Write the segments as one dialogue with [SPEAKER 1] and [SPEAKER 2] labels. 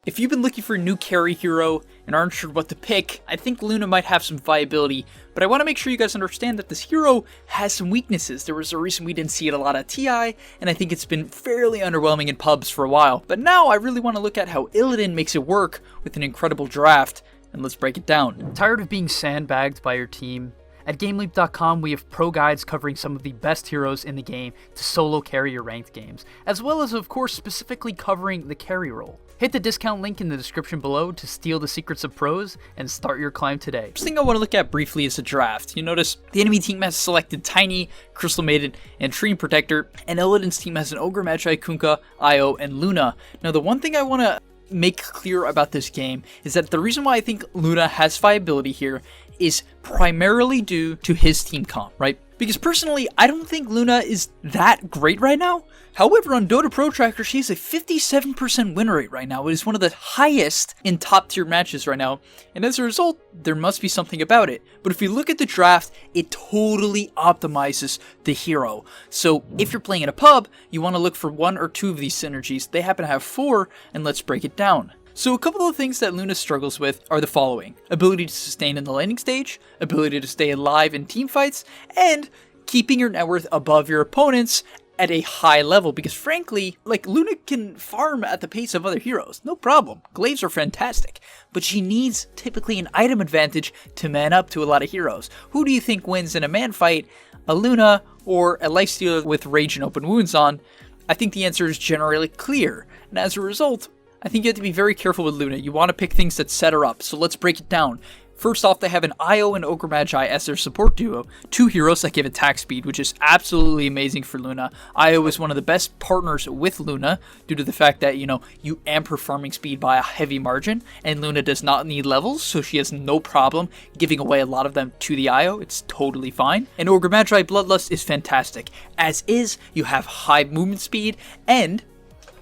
[SPEAKER 1] If you've been looking for a new carry hero and aren't sure what to pick, I think Luna might have some viability, but I want to make sure you guys understand that this hero has some weaknesses. There was a reason we didn't see it a lot at TI, and I think it's been fairly underwhelming in pubs for a while. But now I really want to look at how Illidan makes it work with an incredible draft, and let's break it down.
[SPEAKER 2] Tired of being sandbagged by your team? At gameleap.com, we have pro guides covering some of the best heroes in the game to solo carry your ranked games, as well as, of course, specifically covering the carry role. Hit the discount link in the description below to steal the secrets of pros and start your climb today.
[SPEAKER 1] First thing I want to look at briefly is the draft. You notice the enemy team has selected Tiny, Crystal Maiden, and Treant Protector, and Illidan's team has an Ogre Magi, Kunkka, Io, and Luna. Now, the one thing I want to make clear about this game is that the reason why I think Luna has viability here is primarily due to his team comp, right? Because personally, I don't think Luna is that great right now. However, on Dota Pro Tracker, she has a 57% win rate right now. It is one of the highest in top tier matches right now. And as a result, there must be something about it. But if you look at the draft, it totally optimizes the hero. So if you're playing in a pub, you want to look for one or two of these synergies. They happen to have 4, and let's break it down. So a couple of things that Luna struggles with are the following: ability to sustain in the laning stage, ability to stay alive in team fights, and keeping your net worth above your opponents at a high level, because frankly, like, Luna can farm at the pace of other heroes, no problem. Glaives are fantastic, but she needs typically an item advantage to man up to a lot of heroes. Who do you think wins in a man fight? A Luna or a lifestealer with rage and open wounds on? I think the answer is generally clear, and as a result, I think you have to be very careful with Luna. You want to pick things that set her up, so let's break it down. First off, they have an Io and Ogre Magi as their support duo, 2 heroes that give attack speed, which is absolutely amazing for Luna. Io is one of the best partners with Luna due to the fact that, you amp her farming speed by a heavy margin, and Luna does not need levels, so she has no problem giving away a lot of them to the Io. It's totally fine. And Ogre Magi Bloodlust is fantastic. As is, you have high movement speed, and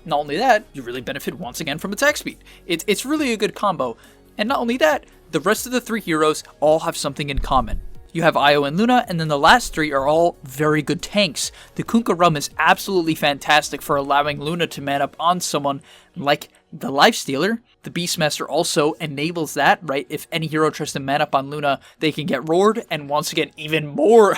[SPEAKER 1] not only that, you really benefit once again from attack speed. It's really a good combo. And not only that, the rest of the 3 heroes all have something in common. You have Io and Luna, and then the last 3 are all very good tanks. The Kunkka Rum is absolutely fantastic for allowing Luna to man up on someone like the Lifestealer. The Beastmaster also enables that, right? If any hero tries to man up on Luna, they can get roared, and once again, even more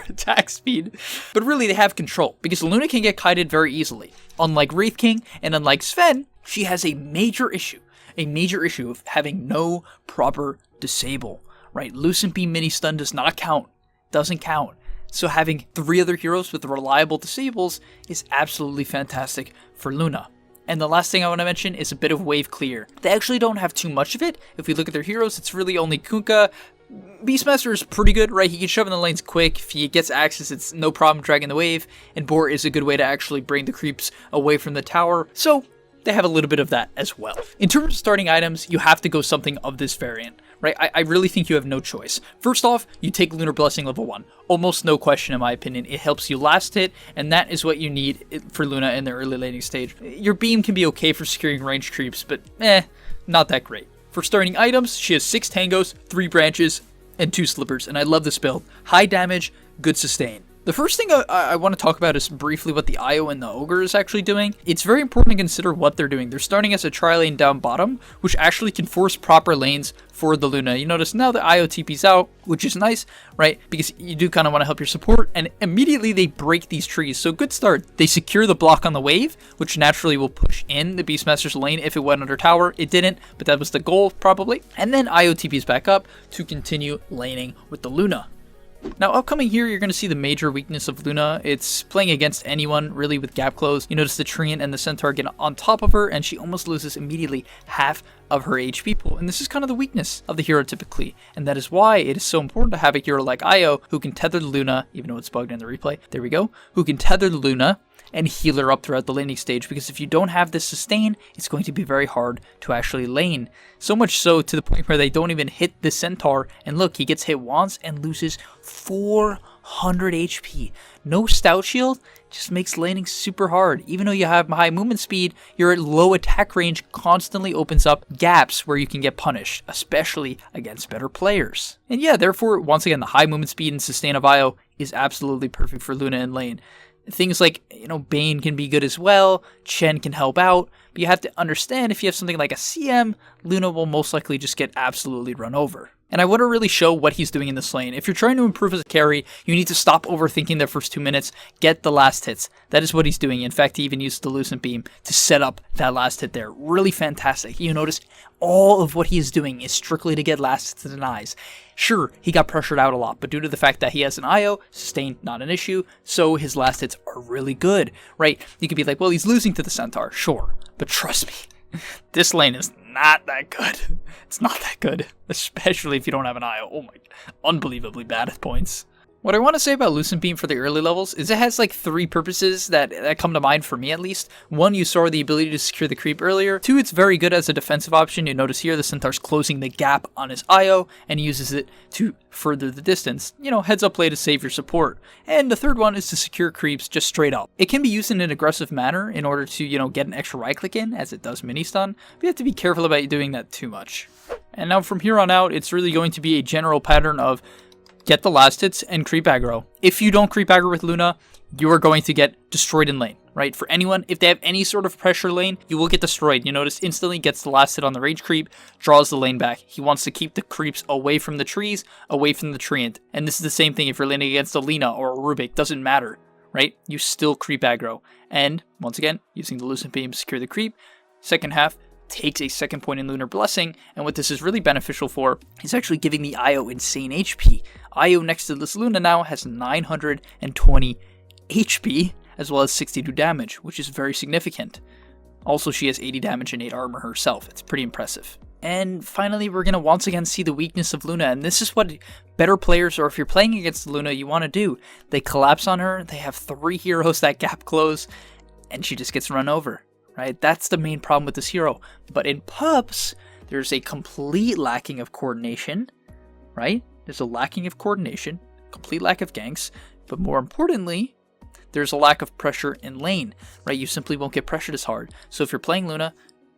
[SPEAKER 1] attack speed. But really, they have control, because Luna can get kited very easily. Unlike Wraith King, and unlike Sven, she has a major issue of having no proper disable, right? Lucent Beam mini stun does not count, doesn't count. So having 3 other heroes with reliable disables is absolutely fantastic for Luna. And the last thing I want to mention is a bit of wave clear. They actually don't have too much of it. If we look at their heroes, it's really only Kunkka. Beastmaster is pretty good, right? He can shove in the lanes quick. If he gets access, it's no problem dragging the wave. And Boar is a good way to actually bring the creeps away from the tower. So they have a little bit of that as well. In terms of starting items, you have to go something of this variant, right? I really think you have no choice. First off, you take Lunar Blessing level 1. Almost no question in my opinion. It helps you last hit, and that is what you need for Luna in the early laning stage. Your beam can be okay for securing ranged creeps, but not that great. For starting items, she has 6 tangos, 3 branches, and 2 slippers, and I love this build. High damage, good sustain. The first thing I want to talk about is briefly what the Io and the Ogre is actually doing. It's very important to consider what they're doing. They're starting as a tri-lane down bottom, which actually can force proper lanes for the Luna. You notice now the Io TP's out, which is nice, right? Because you do kind of want to help your support, and immediately they break these trees. So good start. They secure the block on the wave, which naturally will push in the Beastmaster's lane if it went under tower. It didn't, but that was the goal probably. And then Io TP's back up to continue laning with the Luna. Now, upcoming here, you're going to see the major weakness of Luna. It's playing against anyone, really, with gap close. You notice the Treant and the Centaur get on top of her, and she almost loses immediately half of her HP pool. And this is kind of the weakness of the hero typically. And that is why it is so important to have a hero like Io who can tether the Luna, even though it's bugged in the replay. There we go. Who can tether the Luna and heal her up throughout the laning stage, because if you don't have this sustain, it's going to be very hard to actually lane. So much so to the point where they don't even hit the Centaur, and look, he gets hit once and loses 400 HP. No stout shield just makes laning super hard. Even though you have high movement speed, your low attack range constantly opens up gaps where you can get punished, especially against better players. And yeah, therefore, once again, the high movement speed and sustain of Io is absolutely perfect for Luna in lane. Things like, Bane can be good as well, Chen can help out, But you have to understand, if you have something like a CM, Luna will most likely just get absolutely run over. And I want to really show what he's doing in this lane. If you're trying to improve as a carry, you need to stop overthinking the first 2 minutes, get the last hits. That is what he's doing. In fact, he even used the Lucent Beam to set up that last hit there. Really fantastic. You notice all of what he is doing is strictly to get last hits and denies. Sure, he got pressured out a lot, but due to the fact that he has an IO, sustain not an issue, so his last hits are really good, right? You could be like, well, he's losing to the Centaur, sure, but trust me, this lane is not that good. It's not that good, especially if you don't have an IO. Oh my, unbelievably bad at points. What I want to say about Lucent Beam for the early levels is it has like 3 purposes that come to mind for me at least. 1, you saw the ability to secure the creep earlier. 2, it's very good as a defensive option. You notice here the Centaur's closing the gap on his IO and he uses it to further the distance. You know, heads up play to save your support. And the 3rd one is to secure creeps just straight up. It can be used in an aggressive manner in order to, you know, get an extra right click in as it does mini stun, but you have to be careful about doing that too much. And now from here on out, it's really going to be a general pattern of get the last hits and creep aggro. If you don't creep aggro with Luna, you are going to get destroyed in lane, right? For anyone, if they have any sort of pressure lane, you will get destroyed. You notice instantly gets the last hit on the rage creep, draws the lane back. He wants to keep the creeps away from the trees, away from the treant. And this is the same thing if you're laning against a Lina or a Rubik, doesn't matter, right? You still creep aggro. And once again, using the Lucent Beam to secure the creep, second half, takes a second point in Lunar Blessing, and what this is really beneficial for is actually giving the IO insane HP. IO next to this Luna now has 920 HP, as well as 62 damage, which is very significant. Also, she has 80 damage and 8 armor herself. It's pretty impressive. And finally, we're going to once again see the weakness of Luna, and this is what better players, or if you're playing against Luna, you want to do. They collapse on her, they have 3 heroes that gap close, and she just gets run over. Right, that's the main problem with this hero. But in pubs, there's a complete lacking of coordination, right? There's a lacking of coordination, complete lack of ganks, but more importantly, there's a lack of pressure in lane, right? You simply won't get pressured as hard. So if you're playing Luna,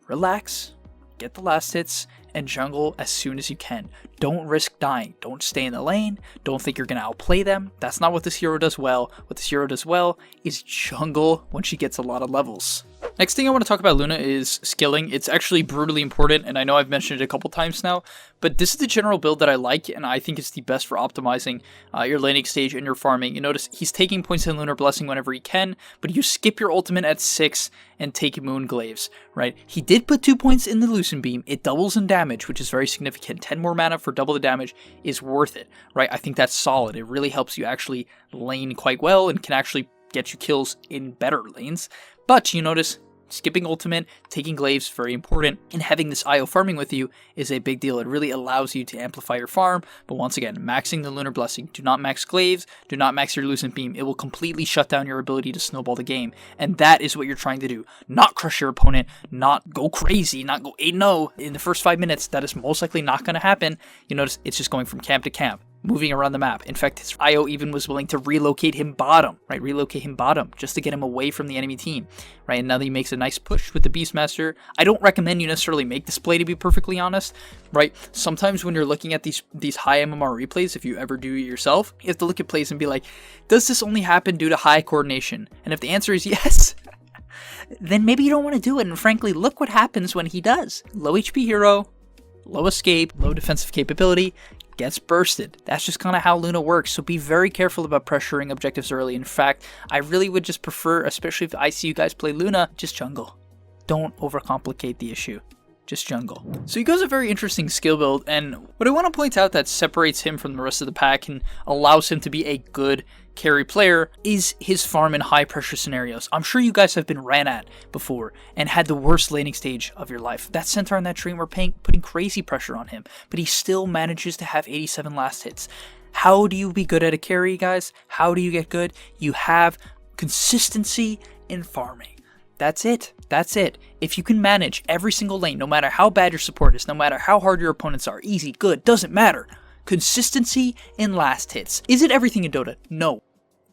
[SPEAKER 1] relax, get the last hits, and jungle as soon as you can. Don't risk dying. Don't stay in the lane. Don't think you're going to outplay them. That's not what this hero does well. What this hero does well is jungle when she gets a lot of levels. Next thing I want to talk about Luna is skilling. It's actually brutally important, and I know I've mentioned it a couple times now, but this is the general build that I like, and I think it's the best for optimizing your laning stage and your farming. You notice he's taking points in Lunar Blessing whenever he can, but you skip your ultimate at 6 and take Moon Glaives, right? He did put 2 points in the Lucent Beam. It doubles in damage, which is very significant. 10 more mana for double the damage is worth it, right? I think that's solid. It really helps you actually lane quite well and can actually get you kills in better lanes. But you notice skipping ultimate, taking glaives, very important, and having this IO farming with you is a big deal. It really allows you to amplify your farm, but once again, maxing the Lunar Blessing. Do not max glaives, do not max your Lucent Beam. It will completely shut down your ability to snowball the game, and that is what you're trying to do. Not crush your opponent, not go crazy, not go 8-0 in the first 5 minutes. That is most likely not going to happen. You notice it's just going from camp to camp, moving around the map. In fact, his IO even was willing to relocate him bottom, right? Relocate him bottom just to get him away from the enemy team, right? And now that he makes a nice push with the Beastmaster. I don't recommend you necessarily make this play, to be perfectly honest, right? Sometimes when you're looking at these high MMR replays, if you ever do it yourself, you have to look at plays and be like, does this only happen due to high coordination? And if the answer is yes, then maybe you don't want to do it. And frankly, look what happens when he does. Low HP hero, low escape, low defensive capability, gets bursted. That's just kind of how Luna works, so be very careful about pressuring objectives early. In fact, I really would just prefer, especially if I see you guys play Luna, just jungle. Don't overcomplicate the issue. Just jungle. So he goes a very interesting skill build, and what I want to point out that separates him from the rest of the pack and allows him to be a good carry player is his farm in high pressure scenarios. I'm sure you guys have been ran at before and had the worst laning stage of your life. That Centaur and that Dream were putting crazy pressure on him, but he still manages to have 87 last hits. How do you be good at a carry, guys? How do you get good? You have consistency in farming. That's it. That's it. If you can manage every single lane, no matter how bad your support is, no matter how hard your opponents are, easy, good, doesn't matter. Consistency in last hits. Is it everything in Dota? No.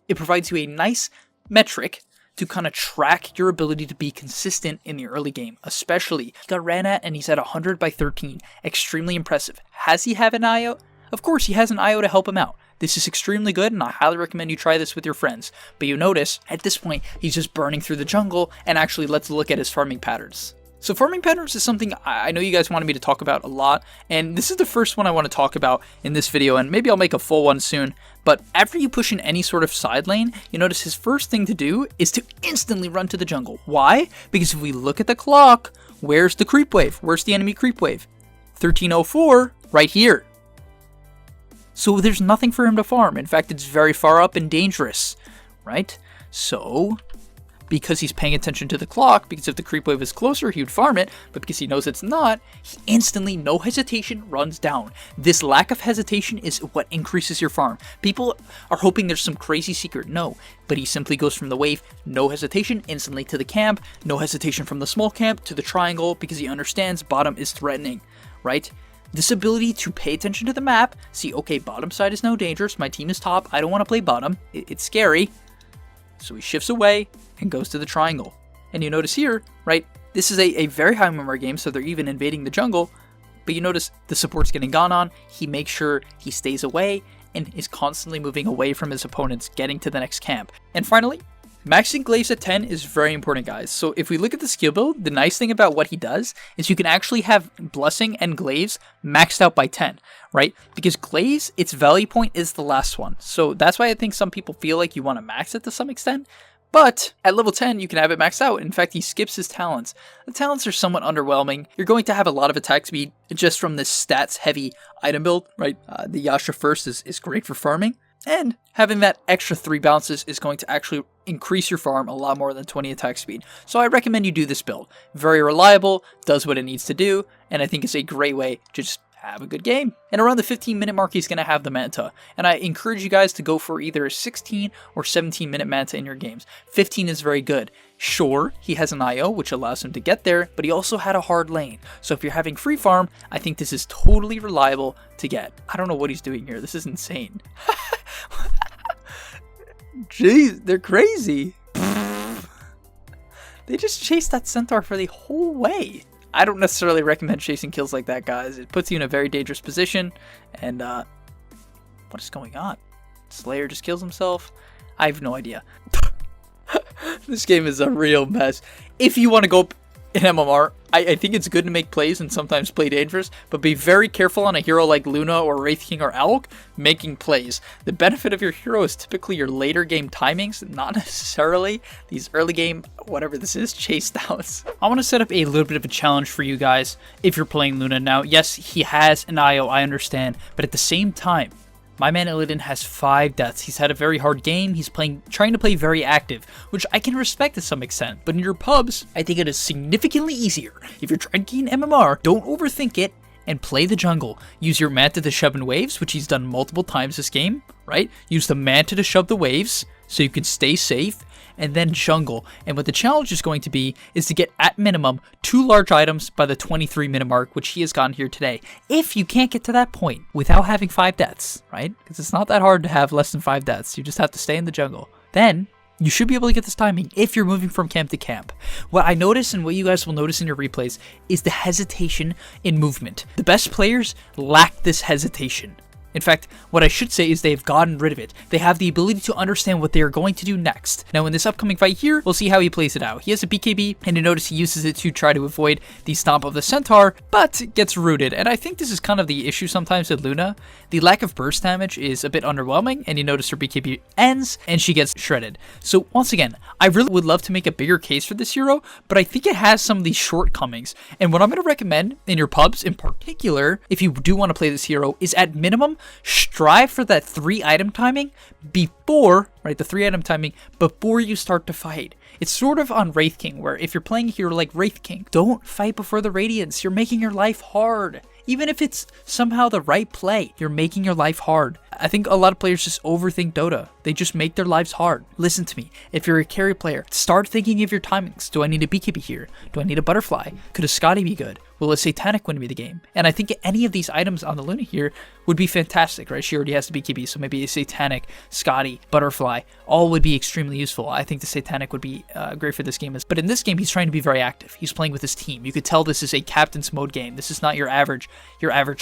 [SPEAKER 1] It provides you a nice metric to kind of track your ability to be consistent in the early game, especially. He got ran at and he's at 100 by 13. Extremely impressive. Has he have an IO? Of course, he has an IO to help him out. This is extremely good, and I highly recommend you try this with your friends. But you notice, at this point, he's just burning through the jungle, and actually let's look at his farming patterns. So farming patterns is something I know you guys wanted me to talk about a lot, and this is the first one I want to talk about in this video, and maybe I'll make a full one soon. But after you push in any sort of side lane, you notice his first thing to do is to instantly run to the jungle. Why? Because if we look at the clock, where's the creep wave? Where's the enemy creep wave? 1304, right here. So there's nothing for him to farm. In fact, it's very far up and dangerous, right? So because he's paying attention to the clock, because if the creep wave is closer, he would farm it, but because he knows it's not, he instantly, no hesitation, runs down. This lack of hesitation is what increases your farm. People are hoping there's some crazy secret. No, but he simply goes from the wave, no hesitation, instantly to the camp, no hesitation from the small camp to the triangle, because he understands bottom is threatening, right? This ability to pay attention to the map, see, okay, bottom side is now dangerous, my team is top, I don't want to play bottom, it's scary. So he shifts away and goes to the triangle. And you notice here, right, this is a very high memory game, so they're even invading the jungle, but you notice the support's getting gone on, he makes sure he stays away and is constantly moving away from his opponents, getting to the next camp. And finally, maxing glaives at 10 is very important, guys. So if we look at the skill build, the nice thing about what he does is you can actually have blessing and glaives maxed out by 10, right? Because glaives, its value point is the last one. So that's why I think some people feel like you want to max it to some extent. But at level 10, you can have it maxed out. In fact, he skips his talents. The talents are somewhat underwhelming. You're going to have a lot of attack speed just from this stats-heavy item build, right? The Yasha first is great for farming. And having that extra 3 bounces is going to actually increase your farm a lot more than 20 attack speed. So I recommend you do this build. Very reliable, does what it needs to do, and I think it's a great way to just have a good game. And around the 15-minute mark, he's going to have the Manta. And I encourage you guys to go for either a 16 or 17-minute Manta in your games. 15 is very good. Sure, he has an IO, which allows him to get there, but he also had a hard lane. So if you're having free farm, I think this is totally reliable to get. I don't know what he's doing here. This is insane. Jeez, they're crazy. They just chased that centaur for the whole way. I don't necessarily recommend chasing kills like that, guys. It puts you in a very dangerous position. And, what is going on? Slayer just kills himself? I have no idea. This game is a real mess. If you want to go in MMR, I think it's good to make plays and sometimes play dangerous, but be very careful on a hero like Luna or Wraith King or Alk making plays. The benefit of your hero is typically your later game timings, not necessarily these early game, whatever this is, chase downs. I want to set up a little bit of a challenge for you guys if you're playing Luna. Now, yes, he has an IO, I understand, but at the same time, my man Illidan has 5 deaths. He's had a very hard game. He's trying to play very active, which I can respect to some extent. But in your pubs, I think it is significantly easier. If you're trying to gain MMR, don't overthink it and play the jungle. Use your Manta to shove in waves, which he's done multiple times this game, right? Use the Manta to shove the waves so you can stay safe, and then jungle. And what the challenge is going to be is to get at minimum 2 large items by the 23-minute mark, which he has gotten here today. If you can't get to that point without having 5 deaths, right? Because it's not that hard to have less than 5 deaths. You just have to stay in the jungle. Then you should be able to get this timing if you're moving from camp to camp. What I notice and what you guys will notice in your replays is the hesitation in movement. The best players lack this hesitation. In fact, what I should say is they've gotten rid of it. They have the ability to understand what they are going to do next. Now, in this upcoming fight here, we'll see how he plays it out. He has a BKB, and you notice he uses it to try to avoid the stomp of the centaur, but gets rooted. And I think this is kind of the issue sometimes with Luna. The lack of burst damage is a bit underwhelming, and you notice her BKB ends, and she gets shredded. So, once again, I really would love to make a bigger case for this hero, but I think it has some of these shortcomings. And what I'm going to recommend in your pubs in particular, if you do want to play this hero, is at minimum, strive for that 3 item timing before, right, the 3 item timing before you start to fight. It's sort of on Wraith King, where if you're playing a hero like Wraith King, don't fight before the Radiance. You're making your life hard. Even if it's somehow the right play, you're making your life hard. I think a lot of players just overthink Dota. They just make their lives hard. Listen to me. If you're a carry player, start thinking of your timings. Do I need a BKB here? Do I need a butterfly? Could a Scotty be good? Will a Satanic win me the game? And I think any of these items on the Luna here would be fantastic, right? She already has the BKB, so maybe a Satanic, Scotty, Butterfly, all would be extremely useful. I think the Satanic would be great for this game. But in this game, he's trying to be very active. He's playing with his team. You could tell this is a captain's mode game. This is not your average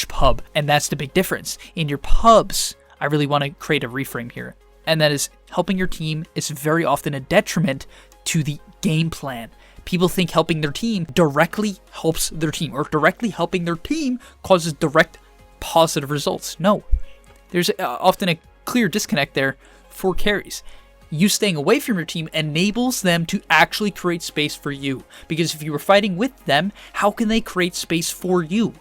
[SPEAKER 1] pub. And that's the big difference. In your pubs, I really want to create a reframe here. And that is helping your team is very often a detriment to the game plan. People think helping their team directly helps their team, or directly helping their team causes direct positive results. No, there's often a clear disconnect there for carries. You staying away from your team enables them to actually create space for you. Because if you were fighting with them, how can they create space for you?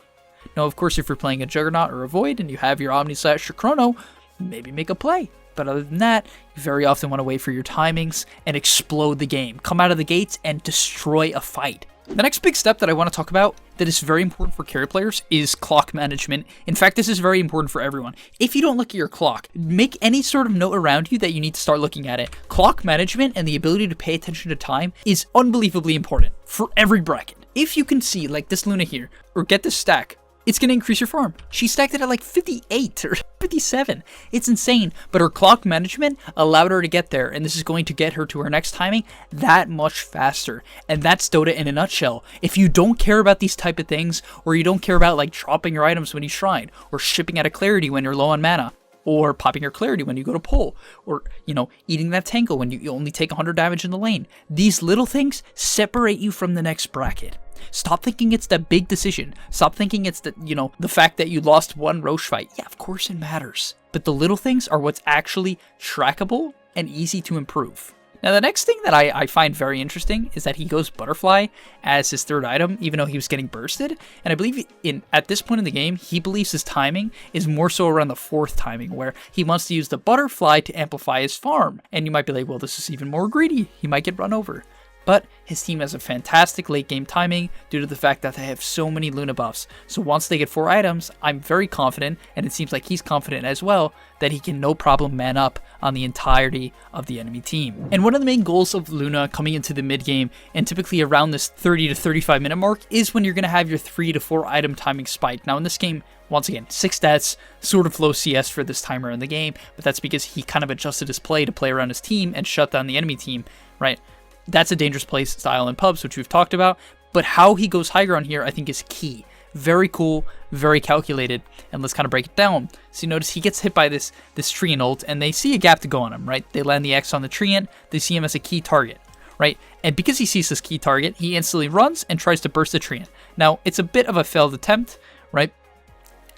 [SPEAKER 1] Now, of course, if you're playing a Juggernaut or a Void and you have your Omni / your Chrono, maybe make a play. But other than that, you very often want to wait for your timings and explode the game. Come out of the gates and destroy a fight. The next big step that I want to talk about that is very important for carry players is clock management. In fact, this is very important for everyone. If you don't look at your clock, make any sort of note around you that you need to start looking at it. Clock management and the ability to pay attention to time is unbelievably important for every bracket. If you can see, like this Luna here, or get this stack, it's going to increase your farm. She stacked it at like 58 or 57. It's insane. But her clock management allowed her to get there. And this is going to get her to her next timing that much faster. And that's Dota in a nutshell. If you don't care about these type of things, or you don't care about like dropping your items when you shrine, or shipping out of clarity when you're low on mana, or popping your clarity when you go to pull, or, you know, eating that tangle when you only take 100 damage in the lane. These little things separate you from the next bracket. Stop thinking it's that big decision. Stop thinking it's the, you know, the fact that you lost one Roche fight. Yeah, of course it matters. But the little things are what's actually trackable and easy to improve. Now, the next thing that I find very interesting is that he goes Butterfly as his third item, even though he was getting bursted. And I believe at this point in the game, he believes his timing is more so around the fourth timing, where he wants to use the Butterfly to amplify his farm. And you might be like, well, this is even more greedy. He might get run over. But his team has a fantastic late game timing due to the fact that they have so many Luna buffs. So once they get 4 items, I'm very confident, and it seems like he's confident as well, that he can no problem man up on the entirety of the enemy team. And one of the main goals of Luna coming into the mid game, and typically around this 30 to 35 minute mark, is when you're going to have your 3 to 4 item timing spike. Now in this game, once again, 6 stats, sort of low CS for this timer in the game, but that's because he kind of adjusted his play to play around his team and shut down the enemy team, right? That's a dangerous play style in pubs, which we've talked about, but how he goes high ground here I think is key. Very cool, very calculated, and let's kind of break it down. So you notice he gets hit by this Treant ult, and they see a gap to go on him, right? They land the X on the Treant, they see him as a key target, right? And because he sees this key target, he instantly runs and tries to burst the Treant. Now, it's a bit of a failed attempt, right?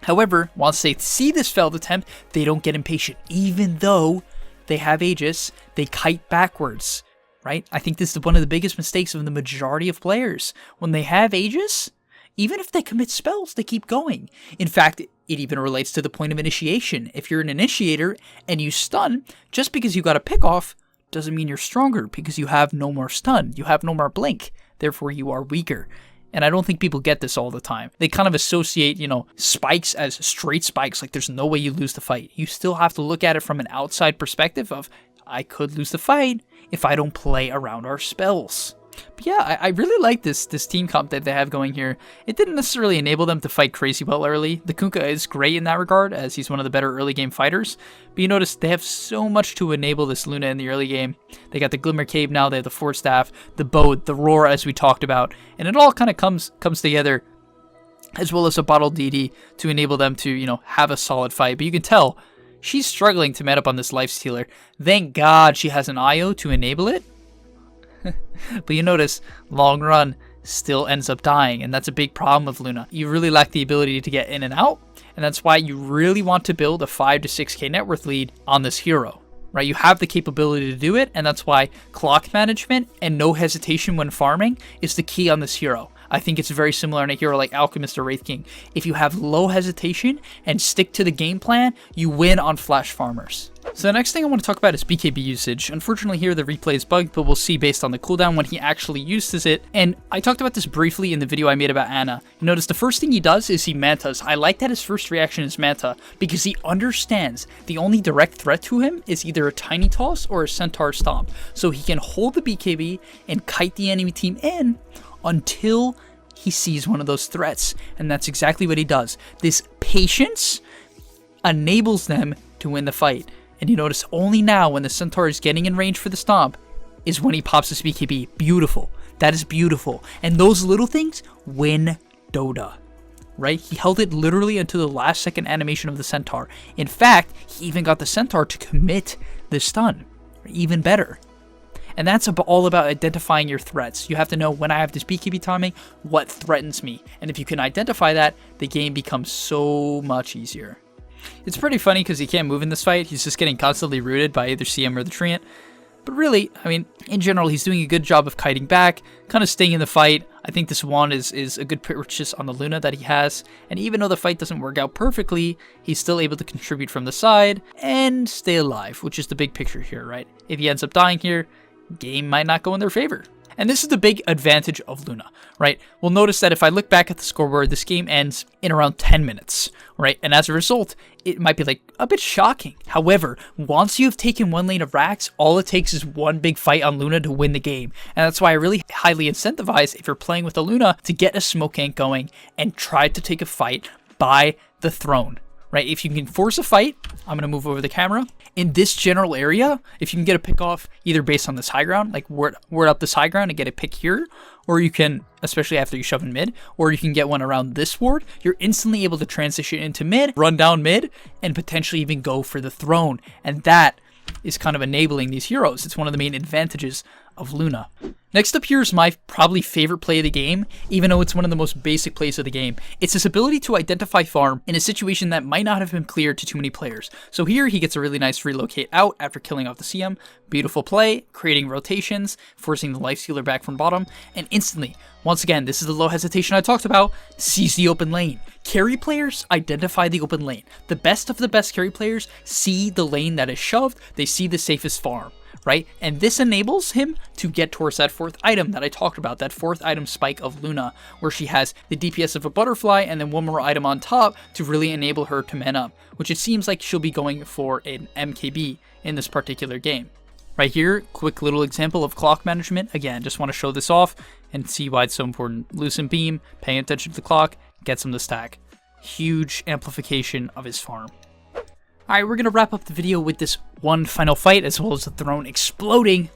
[SPEAKER 1] However, once they see this failed attempt, they don't get impatient. Even though they have Aegis, they kite backwards. Right? I think this is one of the biggest mistakes of the majority of players. When they have Aegis, even if they commit spells, they keep going. In fact, it even relates to the point of initiation. If you're an initiator and you stun, just because you got a pick off doesn't mean you're stronger, because you have no more stun. You have no more blink. Therefore, you are weaker. And I don't think people get this all the time. They kind of associate, you know, spikes as straight spikes, like there's no way you lose the fight. You still have to look at it from an outside perspective of, I could lose the fight if I don't play around our spells. But yeah, I really like this team comp that they have going here. It didn't necessarily enable them to fight crazy well early. The Kunkka is great in that regard, as he's one of the better early game fighters. But you notice they have so much to enable this Luna in the early game. They got the Glimmer Cave now, they have the Force Staff, the Bow, the Roar as we talked about. And it all kind of comes together, as well as a Bottle DD to enable them to, you know, have a solid fight. But you can tell she's struggling to man up on this Lifestealer. Thank God she has an IO to enable it. But you notice, long run still ends up dying, and that's a big problem with Luna. You really lack the ability to get in and out, and that's why you really want to build a 5 to 6k net worth lead on this hero. Right? You have the capability to do it, and that's why clock management and no hesitation when farming is the key on this hero. I think it's very similar in a hero like Alchemist or Wraith King. If you have low hesitation and stick to the game plan, you win on flash farmers. So the next thing I want to talk about is BKB usage. Unfortunately here the replay is bugged, but we'll see based on the cooldown when he actually uses it. And I talked about this briefly in the video I made about Ana. You notice the first thing he does is he mantas. I like that his first reaction is manta, because he understands the only direct threat to him is either a tiny toss or a centaur stomp. So he can hold the BKB and kite the enemy team in until he sees one of those threats. And that's exactly what he does. This patience enables them to win the fight. And you notice only now when the Centaur is getting in range for the stomp is when he pops his BKB. Beautiful. That is beautiful. And those little things win Dota. right? He held it literally until the last second animation of the Centaur. In fact, he even got the Centaur to commit the stun. Even better. And that's all about identifying your threats. You have to know when I have this BKB timing, what threatens me. And if you can identify that, the game becomes so much easier. It's pretty funny because he can't move in this fight. He's just getting constantly rooted by either CM or the Treant. But really, I mean, in general, he's doing a good job of kiting back, kind of staying in the fight. I think this wand is a good purchase on the Luna that he has. And even though the fight doesn't work out perfectly, he's still able to contribute from the side and stay alive, which is the big picture here, right? If he ends up dying here, game might not go in their favor. And this is the big advantage of Luna, right? We'll notice that if I look back at the scoreboard, this game ends in around 10 minutes, right? And as a result, it might be like a bit shocking. However, once you've taken one lane of racks, all it takes is one big fight on Luna to win the game. And that's why I really highly incentivize, if you're playing with a Luna, to get a smoke gank going and try to take a fight by the throne. Right, if you can force a fight, I'm going to move over the camera. In this general area, if you can get a pick off either based on this high ground, like ward up this high ground and get a pick here, or you can, especially after you shove in mid, or you can get one around this ward, you're instantly able to transition into mid, run down mid, and potentially even go for the throne. And that is kind of enabling these heroes. It's one of the main advantages of Luna. Next up here is my probably favorite play of the game, even though it's one of the most basic plays of the game. It's his ability to identify farm in a situation that might not have been clear to too many players. So here he gets a really nice relocate out after killing off the CM. Beautiful play, creating rotations, forcing the life stealer back from bottom, and instantly, once again, this is the low hesitation I talked about, sees the open lane. Carry players identify the open lane. The best of the best carry players see the lane that is shoved, they see the safest farm. Right? And this enables him to get towards that fourth item that I talked about, that fourth item spike of Luna, where she has the DPS of a butterfly and then one more item on top to really enable her to man up, which it seems like she'll be going for an MKB in this particular game. Right here, quick little example of clock management. Again, just want to show this off and see why it's so important. Loosen beam, paying attention to the clock, gets him the stack. Huge amplification of his farm. Alright, we're going to wrap up the video with this one final fight, as well as the throne exploding.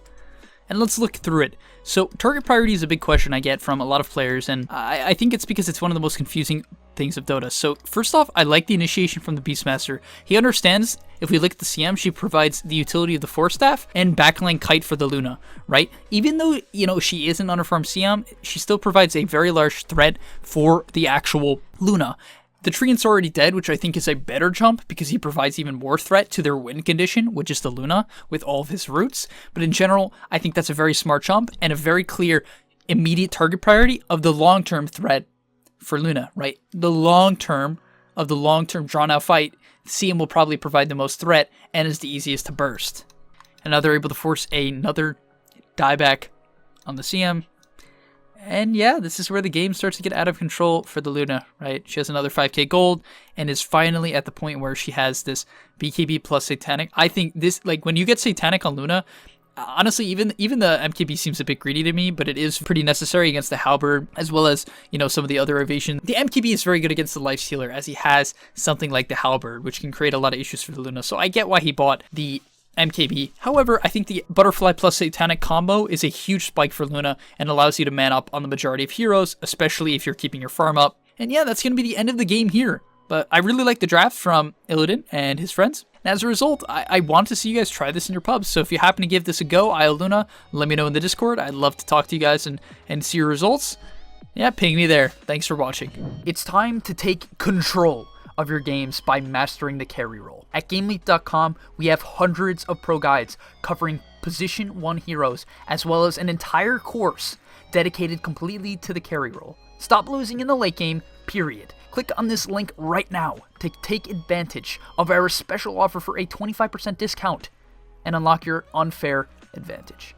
[SPEAKER 1] And let's look through it. So, target priority is a big question I get from a lot of players, and I think it's because it's one of the most confusing things of Dota. So, first off, I like the initiation from the Beastmaster. He understands, if we look at the CM, she provides the utility of the Force Staff and backline kite for the Luna, right? Even though, you know, she isn't underfarm CM, she still provides a very large threat for the actual Luna. The Treant's already dead, which I think is a better jump because he provides even more threat to their win condition, which is the Luna, with all of his roots. But in general, I think that's a very smart jump and a very clear immediate target priority of the long-term threat for Luna, right? The long-term of the long-term drawn-out fight, CM will probably provide the most threat and is the easiest to burst. And now they're able to force another dieback on the CM. And yeah, this is where the game starts to get out of control for the Luna, right? She has another 5k gold and is finally at the point where she has this BKB plus Satanic. I think this, like, when you get Satanic on Luna, honestly, even the MKB seems a bit greedy to me, but it is pretty necessary against the Halberd, as well as, you know, some of the other evasion. The MKB is very good against the Lifestealer, as he has something like the Halberd, which can create a lot of issues for the Luna. So I get why he bought the MKB. However, I think the Butterfly plus Satanic combo is a huge spike for Luna and allows you to man up on the majority of heroes, especially if you're keeping your farm up. And yeah, that's going to be the end of the game here. But I really like the draft from Illidan and his friends. And as a result, I want to see you guys try this in your pubs. So if you happen to give this a go, Luna, let me know in the Discord. I'd love to talk to you guys and see your results. Yeah, ping me there. Thanks for watching.
[SPEAKER 2] It's time to take control of your games by mastering the carry role. At gameleap.com, we have hundreds of pro guides covering position 1 heroes, as well as an entire course dedicated completely to the carry role. Stop losing in the late game, period. Click on this link right now to take advantage of our special offer for a 25% discount and unlock your unfair advantage.